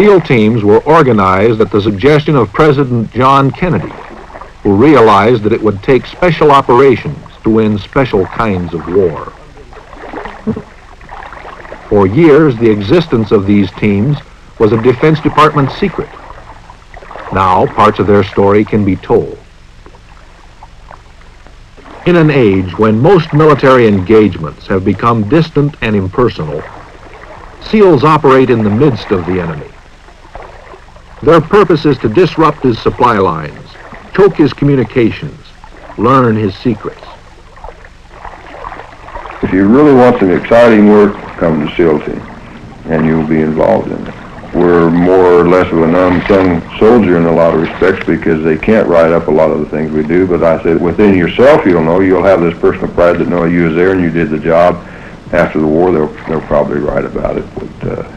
SEAL teams were organized at the suggestion of President John Kennedy, who realized that it would take special operations to win special kinds of war. For years, the existence of these teams was a Defense Department secret. Now, parts of their story can be told. In an age when most military engagements have become distant and impersonal, SEALs operate in the midst of the enemy. Their purpose is to disrupt his supply lines, choke his communications, learn his secrets. If you really want some exciting work, come to SEAL team, and you'll be involved in it. We're more or less of an unsung soldier in a lot of respects because they can't write up a lot of the things we do, but I said within yourself you'll have this personal pride that no, you was there and you did the job. After the war, they'll probably write about it. But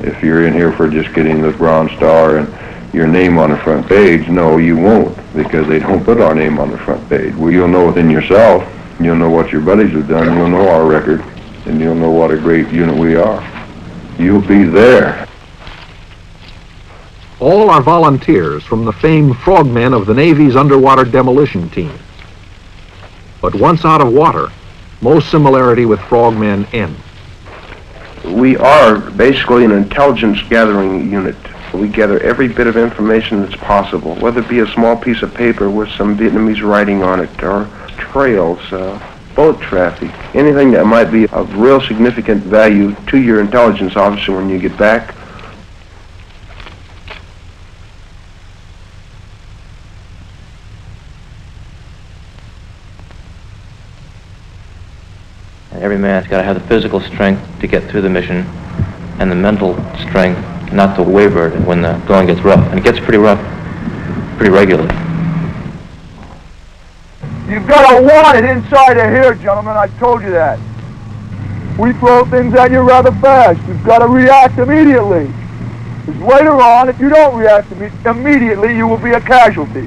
if you're in here for just getting the Bronze Star and your name on the front page, no, you won't, because they don't put our name on the front page. Well, you'll know within yourself, you'll know what your buddies have done, you'll know our record, and you'll know what a great unit we are. You'll be there. All are volunteers from the famed frogmen of the Navy's underwater demolition team. But once out of water, most similarity with frogmen ends. We are basically an intelligence gathering unit. We gather every bit of information that's possible, whether it be a small piece of paper with some Vietnamese writing on it, or trails, boat traffic, anything that might be of real significant value to your intelligence officer when you get back. Every man's got to have the physical strength to get through the mission and the mental strength not to waver when the going gets rough. And it gets pretty rough pretty regularly. You've got to want it inside of here, gentlemen. I told you that. We throw things at you rather fast. You've got to react immediately. Because later on, if you don't react immediately, you will be a casualty.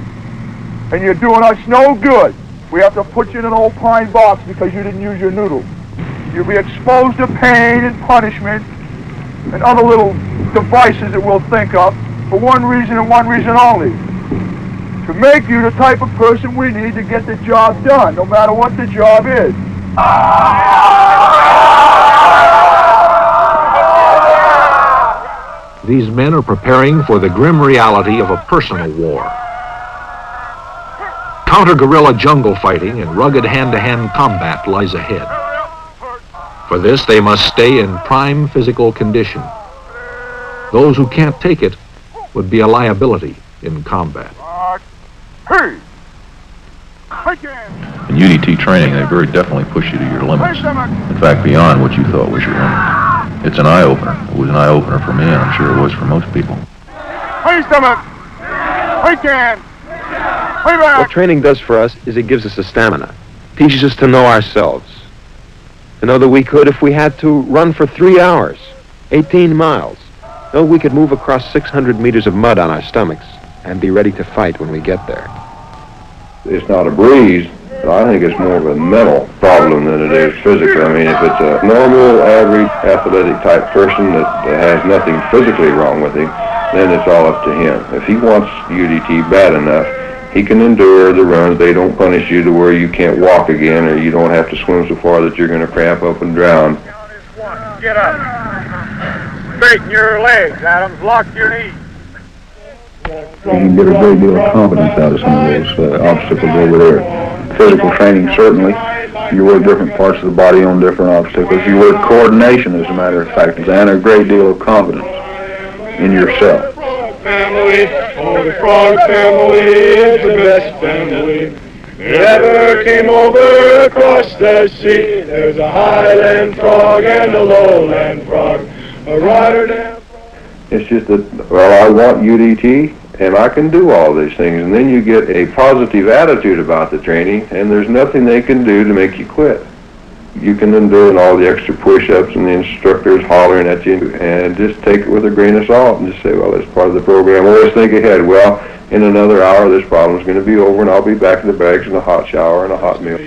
And you're doing us no good. We have to put you in an old pine box because you didn't use your noodle. You'll be exposed to pain and punishment and other little devices that we'll think of for one reason and one reason only. To make you the type of person we need to get the job done, no matter what the job is. These men are preparing for the grim reality of a personal war. Counter-guerrilla jungle fighting and rugged hand-to-hand combat lies ahead. For this, they must stay in prime physical condition. Those who can't take it would be a liability in combat. In UDT training, they very definitely push you to your limits. In fact, beyond what you thought was your limit. It's an eye-opener. It was an eye-opener for me, and I'm sure it was for most people. What training does for us is it gives us a stamina. Teaches us to know ourselves. To know that we could, if we had to, run for 3 hours, 18 miles. Know we could move across 600 meters of mud on our stomachs and be ready to fight when we get there. It's not a breeze, but I think it's more of a mental problem than it is physical. I mean, if it's a normal, average, athletic type person that has nothing physically wrong with him, then it's all up to him. If he wants UDT bad enough, he can endure the runs. They don't punish you to where you can't walk again, or you don't have to swim so far that you're going to cramp up and drown. Get up. Straighten your legs, Adams. Lock your knees. You can get a great deal of confidence out of some of those obstacles over there. Physical training, certainly. You work different parts of the body on different obstacles. You work coordination, as a matter of fact, and a great deal of confidence in yourself. Family, oh, the frog family is the best family that ever came over across the sea. There's a highland frog and a lowland frog, a Rotterdam frog. It's just that, well, I want UDT, and I can do all these things, and then you get a positive attitude about the training, and there's nothing they can do to make you quit. You can endure all the extra push-ups and the instructors hollering at you, and just take it with a grain of salt and just say, well, that's part of the program. Always think ahead. Well, in another hour, this problem's going to be over, and I'll be back in the barracks in a hot shower and a hot meal.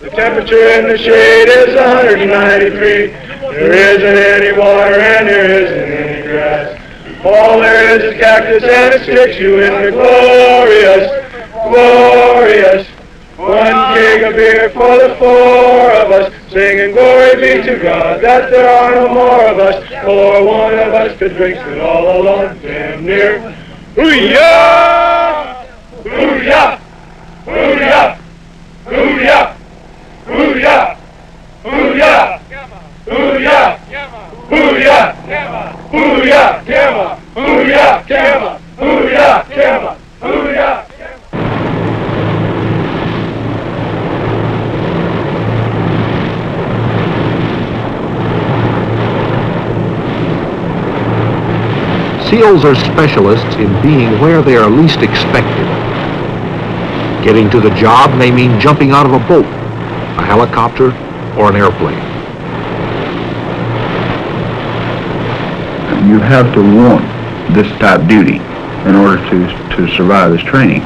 The temperature in the shade is 193. There isn't any water and there isn't any grass. All there is cactus and it sticks you in the glorious, glorious. 1 keg of beer for the 4 of us, singing glory be to God that there are no more of us, for one of us could drink it all alone, damn near. Hoo-yah! Hoo-yah! Hoo-yah! Hoo-yah! Hoo-yah! Hoo-yah! Hoo-yah! Hoo-yah! Hoo-yah! Kama! Hoo-yah! Kama! Hoo-yah! Kama! Hoo-yah! SEALs are specialists in being where they are least expected. Getting to the job may mean jumping out of a boat, a helicopter, or an airplane. You have to want this type duty in order to survive this training.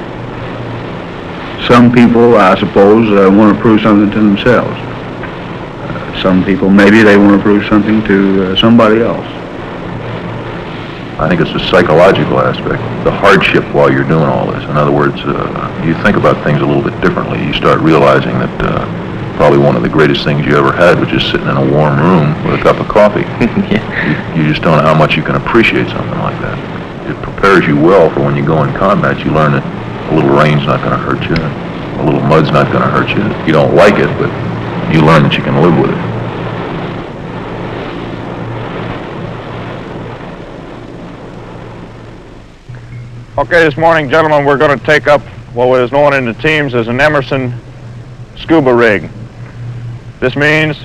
Some people, I suppose, want to prove something to themselves. Some people, maybe they want to prove something to somebody else. I think it's a psychological aspect, the hardship while you're doing all this. In other words, you think about things a little bit differently. You start realizing that probably one of the greatest things you ever had was just sitting in a warm room with a cup of coffee. You just don't know how much you can appreciate something like that. It prepares you well for when you go in combat. You learn that a little rain's not going to hurt you, a little mud's not going to hurt you. You don't like it, but you learn that you can live with it. Okay, this morning, gentlemen, we're going to take up what is known in the teams as an Emerson scuba rig. This means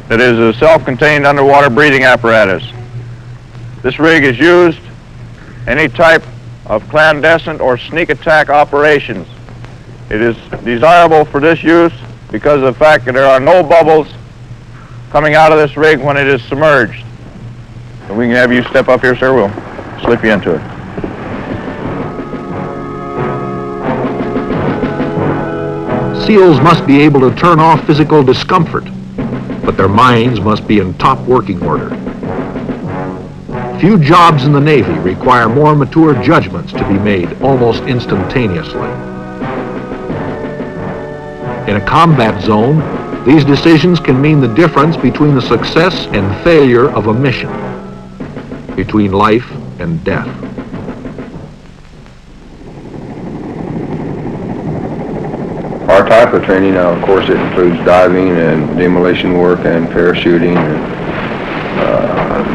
that it is a self-contained underwater breathing apparatus. This rig is used any type of clandestine or sneak attack operations. It is desirable for this use because of the fact that there are no bubbles coming out of this rig when it is submerged. So we can have you step up here, sir. We'll slip you into it. SEALs must be able to turn off physical discomfort, but their minds must be in top working order. Few jobs in the Navy require more mature judgments to be made almost instantaneously. In a combat zone, these decisions can mean the difference between the success and failure of a mission, between life and death. Our type of training now, of course, it includes diving and demolition work and parachuting and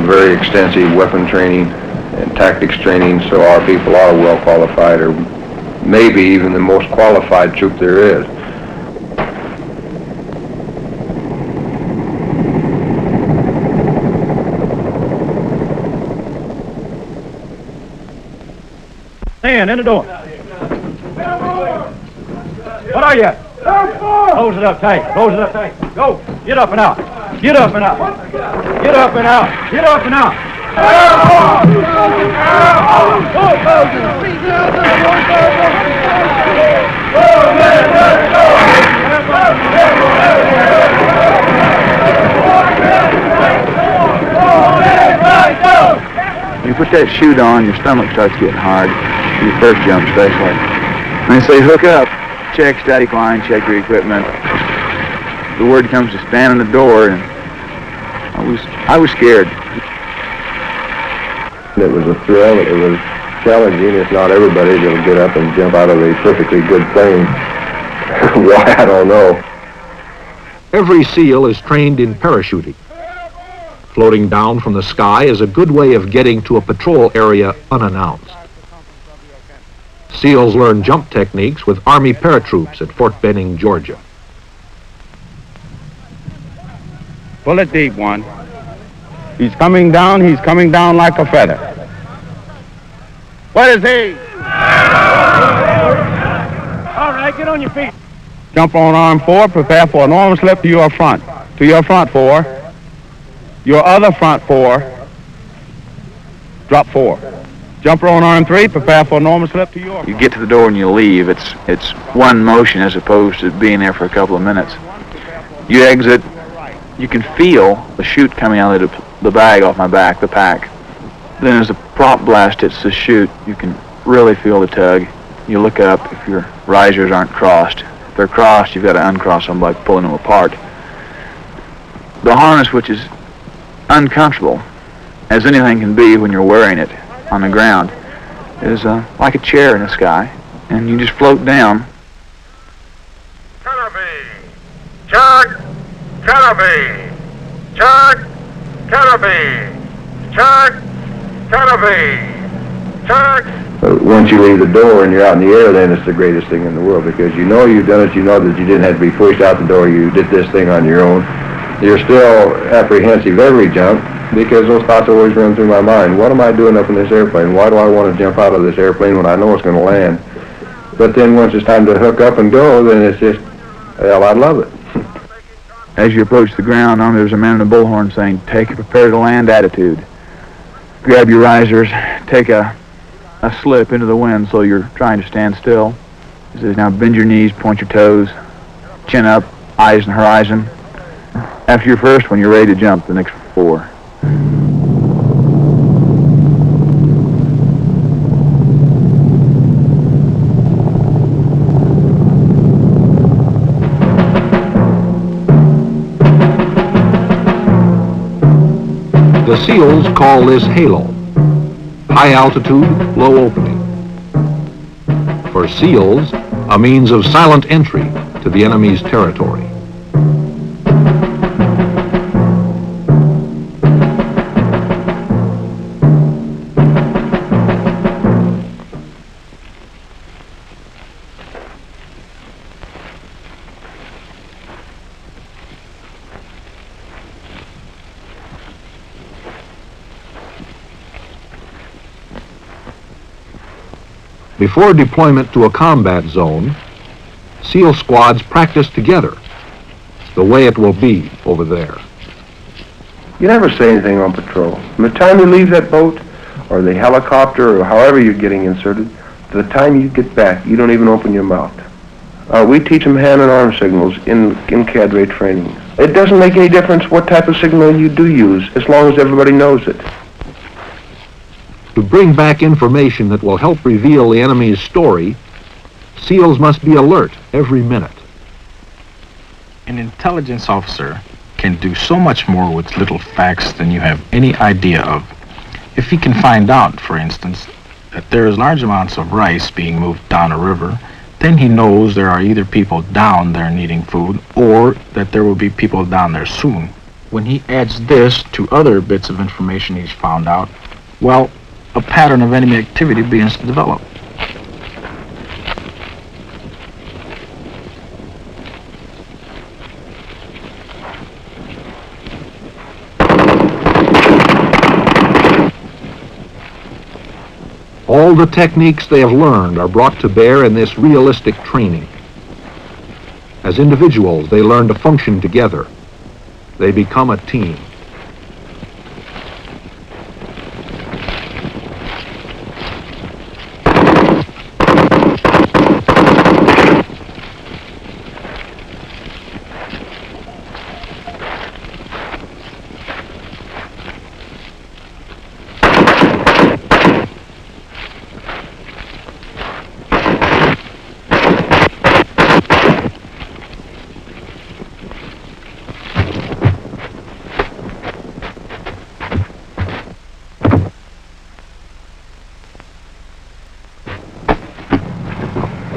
very extensive weapon training and tactics training, so our people are well qualified, or maybe even the most qualified troop there is. Stand in the door. What are you? Close it up tight. Close it up tight. Go. Get up and out. Get up and out. Get up and out. Get up and out. You put that chute on, your stomach starts getting hard. Your first jump especially. And they say hook up. Check static line, check your equipment. The word comes to stand in the door, and I was scared. It was a thrill, it was challenging. It's not everybody that'll get up and jump out of a perfectly good plane. Why, I don't know. Every SEAL is trained in parachuting. Floating down from the sky is a good way of getting to a patrol area unannounced. SEALs learn jump techniques with Army paratroops at Fort Benning, Georgia. Pull it deep, one. He's coming down like a feather. What is he? All right, get on your feet. Jump on arm 4, prepare for enormous lift to your front. To your front 4. Your other front 4. Drop 4. Jumper on arm 3, prepare for enormous lift to your... You get to the door and you leave. It's one motion as opposed to being there for a couple of minutes. You exit, you can feel the chute coming out of the bag off my back, the pack. Then there's a prop blast hits the chute, you can really feel the tug. You look up if your risers aren't crossed. If they're crossed, you've got to uncross them by pulling them apart. The harness, which is uncomfortable, as anything can be when you're wearing it on the ground, is like a chair in the sky, and you just float down. Canopy! Check! Canopy! Check! Canopy! Check! Canopy! Check! But once you leave the door and you're out in the air, then it's the greatest thing in the world, because you know you've done it, you know that you didn't have to be pushed out the door, you did this thing on your own. You're still apprehensive every jump, because those thoughts always run through my mind. What am I doing up in this airplane? Why do I want to jump out of this airplane when I know it's going to land? But then once it's time to hook up and go, then it's just, well, I love it. As you approach the ground, there's a man in a bullhorn saying, take a prepare to land attitude. Grab your risers, take a slip into the wind so you're trying to stand still. He says, now bend your knees, point your toes, chin up, eyes on the horizon. After your first one, you're ready to jump the next 4. The SEALs call this halo, high altitude, low opening. For SEALs, a means of silent entry to the enemy's territory. Before deployment to a combat zone, SEAL squads practice together the way it will be over there. You never say anything on patrol. From the time you leave that boat, or the helicopter, or however you're getting inserted, to the time you get back, you don't even open your mouth. We teach them hand and arm signals in cadre training. It doesn't make any difference what type of signal you do use, as long as everybody knows it. To bring back information that will help reveal the enemy's story, SEALs must be alert every minute. An intelligence officer can do so much more with little facts than you have any idea of. If he can find out, for instance, that there is large amounts of rice being moved down a river, then he knows there are either people down there needing food or that there will be people down there soon. When he adds this to other bits of information he's found out, well, a pattern of enemy activity begins to develop. All the techniques they have learned are brought to bear in this realistic training. As individuals, they learn to function together. They become a team.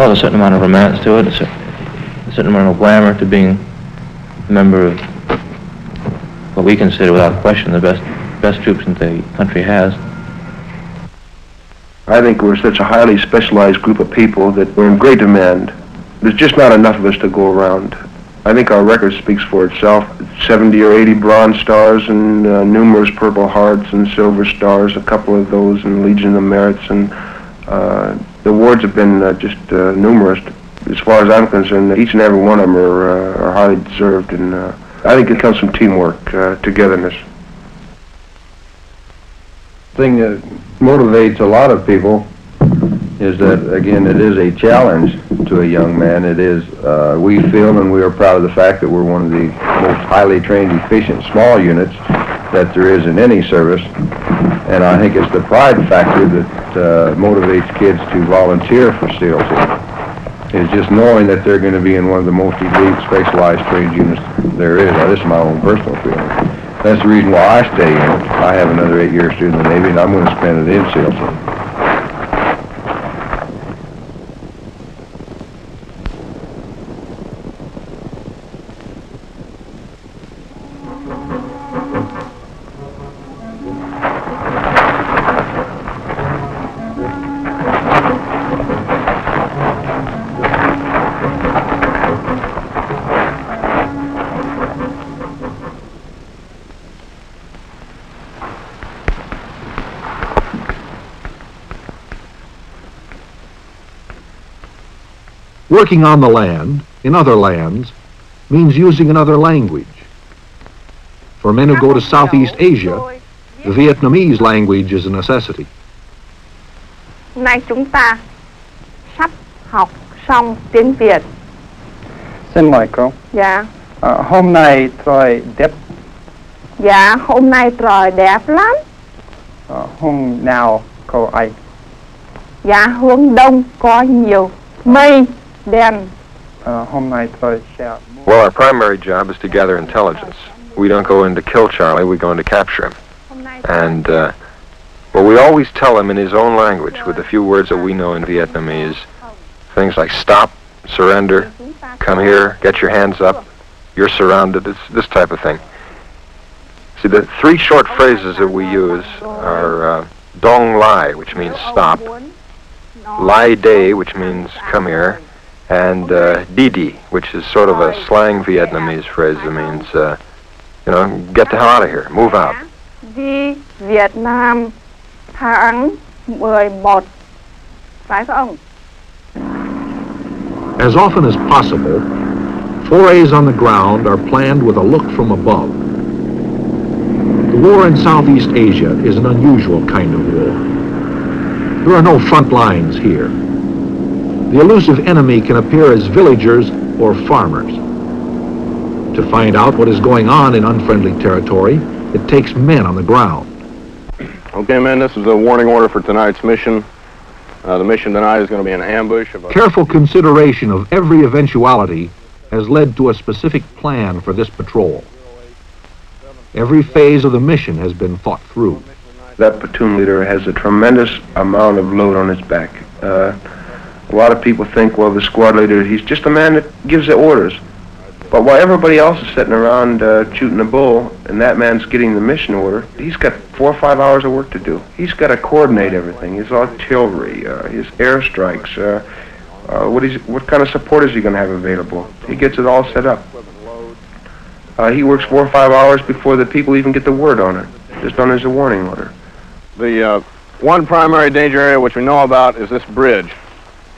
Well, there's a certain amount of romance to it, a certain amount of glamour to being a member of what we consider, without question, the best troops that the country has. I think we're such a highly specialized group of people that we're in great demand. There's just not enough of us to go around. I think our record speaks for itself. 70 or 80 Bronze Stars and numerous Purple Hearts and Silver Stars, a couple of those, and Legion of Merits, and the awards have been just numerous. As far as I'm concerned, each and every one of them are highly deserved, and I think it comes from teamwork, togetherness. The thing that motivates a lot of people is that, again, it is a challenge to a young man. It is, we feel and we are proud of the fact that we're one of the most highly trained, efficient, small units that there is in any service. And I think it's the pride factor that motivates kids to volunteer for SEAL Team, is just knowing that they're going to be in one of the most elite specialized trained units there is. Now, this is my own personal feeling. That's the reason why I stay in it. I have another 8 years in the Navy, and I'm going to spend it in SEAL Team. Working on the land, in other lands, means using another language. For men who go to Southeast Asia, the Vietnamese language is a necessity. Nay chúng ta sắp học xong tiếng Việt. Xin mời cô. Dạ. Hôm nay trời đẹp. Dạ, hôm nay trời đẹp lắm. Hôm nào cô ấy? Dạ, hướng đông có nhiều mây đen. Hôm nay trời sẽ... Well, our primary job is to gather intelligence. We don't go in to kill Charlie, we go in to capture him. And, well, we always tell him in his own language, with a few words that we know in Vietnamese, things like stop, surrender, come here, get your hands up, you're surrounded, it's this type of thing. See, the 3 short phrases that we use are Dong Lai, which means stop, Lai Day, which means come here, and Didi, which is sort of a slang Vietnamese phrase that means, you know, get the hell out of here, move out. Đi Việt Nam tháng 11. Phải không? As often as possible, forays on the ground are planned with a look from above. The war in Southeast Asia is an unusual kind of war. There are no front lines here. The elusive enemy can appear as villagers or farmers. To find out what is going on in unfriendly territory, it takes men on the ground. Okay, men, this is a warning order for tonight's mission. The mission tonight is going to be an ambush of a... Careful consideration of every eventuality has led to a specific plan for this patrol. Every phase of the mission has been thought through. That platoon leader has a tremendous amount of load on his back. A lot of people think, well, the squad leader, he's just a man that gives the orders. But while everybody else is sitting around shooting the bull, and that man's getting the mission order, he's got 4 or 5 hours of work to do. He's got to coordinate everything, his artillery, his airstrikes, what kind of support is he going to have available? He gets it all set up. He works 4 or 5 hours before the people even get the word on it, just on as a warning order. The one primary danger area which we know about is this bridge.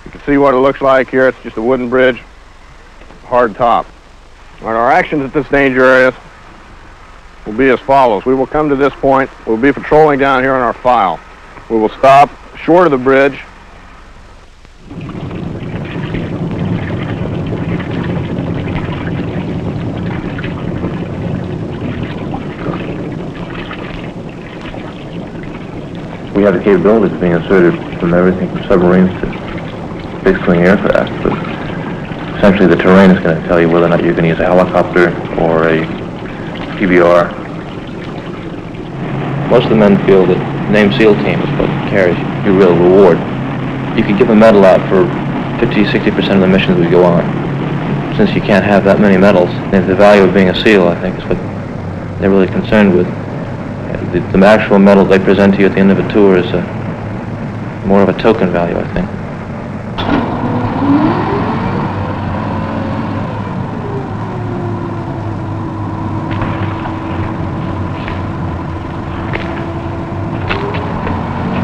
You can see what it looks like here. It's just a wooden bridge, hard top. And our actions at this danger area will be as follows. We will come to this point. We'll be patrolling down here on our file. We will stop short of the bridge. We have the capabilities of being inserted from everything from submarines to fixed-wing aircraft, but essentially the terrain is going to tell you whether or not you're going to use a helicopter or a PBR. Most of the men feel that the name SEAL Team is what carries your real reward. You can give a medal out for 50-60% of the missions we go on. Since you can't have that many medals, the value of being a SEAL, I think, is what they're really concerned with. The actual medal they present to you at the end of a tour is more of a token value, I think.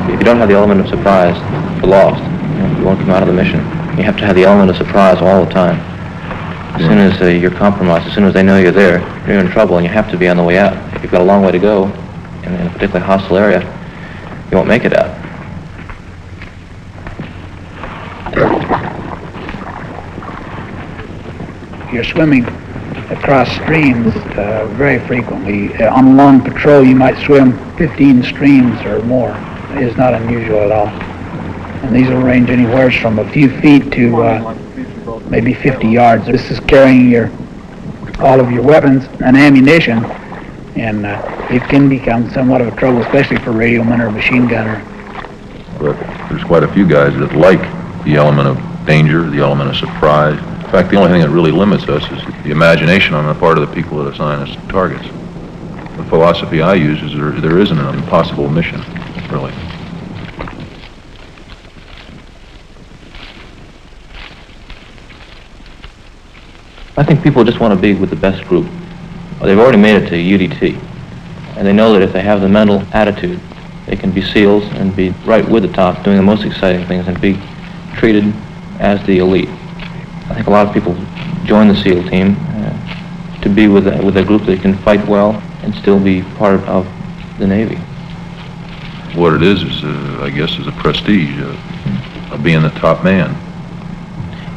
If you don't have the element of surprise, you're lost. You won't come out of the mission. You have to have the element of surprise all the time. As soon as you're compromised, as soon as they know you're there, you're in trouble and you have to be on the way out. If you've got a long way to go, in a particularly hostile area, you won't make it out. You're swimming across streams very frequently. On a long patrol, you might swim 15 streams or more. It is not unusual at all. And these will range anywhere from a few feet to maybe 50 yards. This is carrying all of your weapons and ammunition, and it can become somewhat of a trouble, especially for radioman or machine gunner. But there's quite a few guys that like the element of danger, the element of surprise. In fact, the only thing that really limits us is the imagination on the part of the people that assign us targets. The philosophy I use is there isn't an impossible mission, really. I think people just want to be with the best group. They've already made it to UDT, and they know that if they have the mental attitude, they can be SEALs and be right with the top, doing the most exciting things, and be treated as the elite. I think a lot of people join the SEAL team to be with a group that can fight well and still be part of the Navy. What it is I guess, is a prestige of being the top man.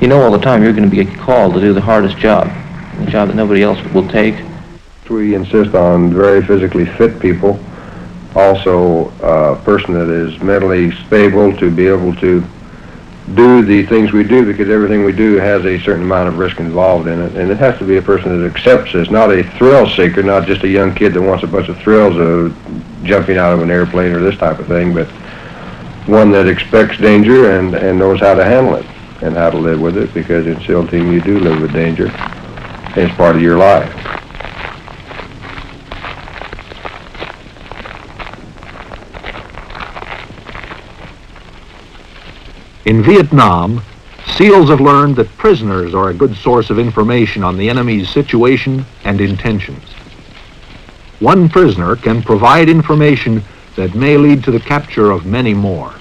You know all the time you're going to be called to do the hardest job, the job that nobody else will take. We insist on very physically fit people. Also, a person that is mentally stable to be able to do the things we do, because everything we do has a certain amount of risk involved in it. And it has to be a person that accepts this, not a thrill seeker, not just a young kid that wants a bunch of thrills of jumping out of an airplane or this type of thing, but one that expects danger and knows how to handle it and how to live with it, because in SEAL team you do live with danger. It's part of your life. In Vietnam, SEALs have learned that prisoners are a good source of information on the enemy's situation and intentions. One prisoner can provide information that may lead to the capture of many more.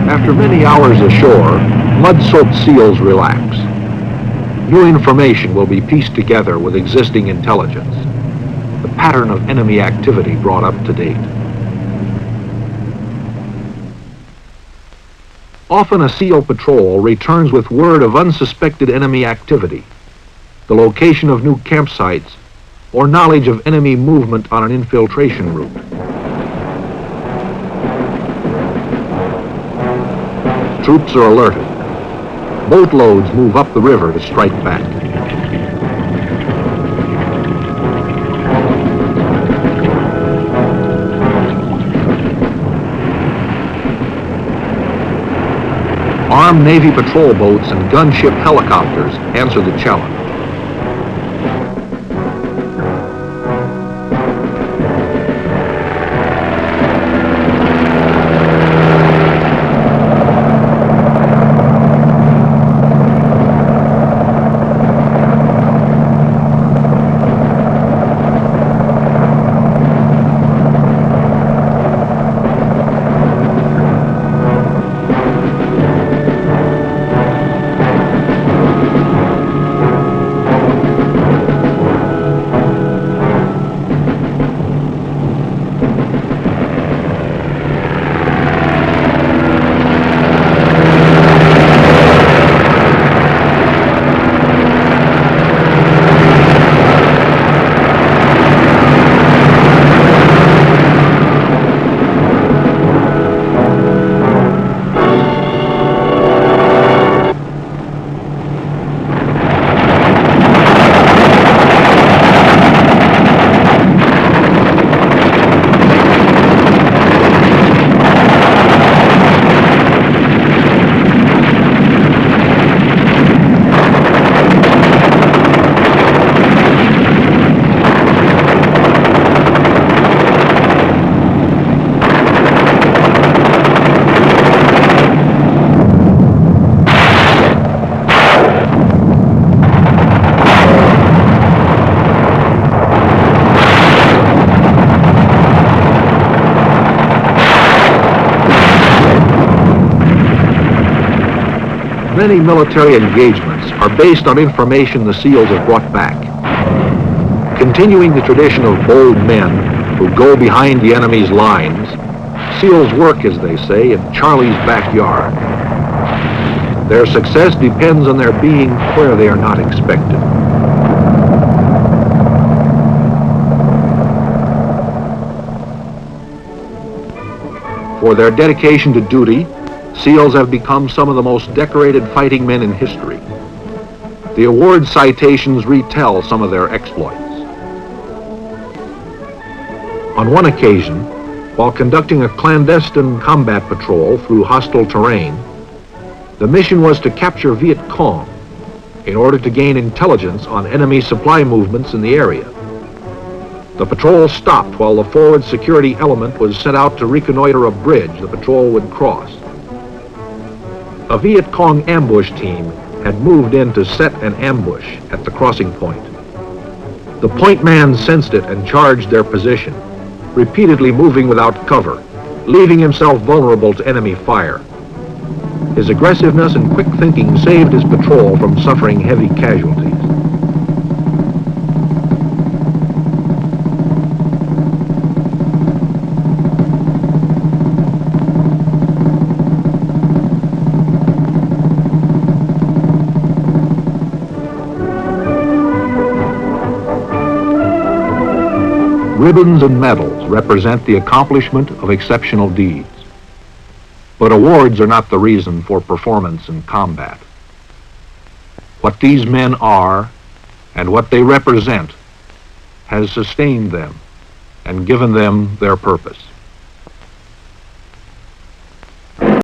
After many hours ashore, mud-soaked SEALs relax. New information will be pieced together with existing intelligence, the pattern of enemy activity brought up to date. Often a SEAL patrol returns with word of unsuspected enemy activity, the location of new campsites, or knowledge of enemy movement on an infiltration route. Troops are alerted. Boatloads move up the river to strike back. Armed Navy patrol boats and gunship helicopters answer the challenge. Many military engagements are based on information the SEALs have brought back. Continuing the tradition of bold men who go behind the enemy's lines, SEALs work, as they say, in Charlie's backyard. Their success depends on their being where they are not expected. For their dedication to duty, SEALs have become some of the most decorated fighting men in history. The award citations retell some of their exploits. On one occasion, while conducting a clandestine combat patrol through hostile terrain, the mission was to capture Viet Cong in order to gain intelligence on enemy supply movements in the area. The patrol stopped while the forward security element was sent out to reconnoiter a bridge the patrol would cross. A Viet Cong ambush team had moved in to set an ambush at the crossing point. The point man sensed it and charged their position, repeatedly moving without cover, leaving himself vulnerable to enemy fire. His aggressiveness and quick thinking saved his patrol from suffering heavy casualties. Ribbons and medals represent the accomplishment of exceptional deeds. But awards are not the reason for performance in combat. What these men are and what they represent has sustained them and given them their purpose.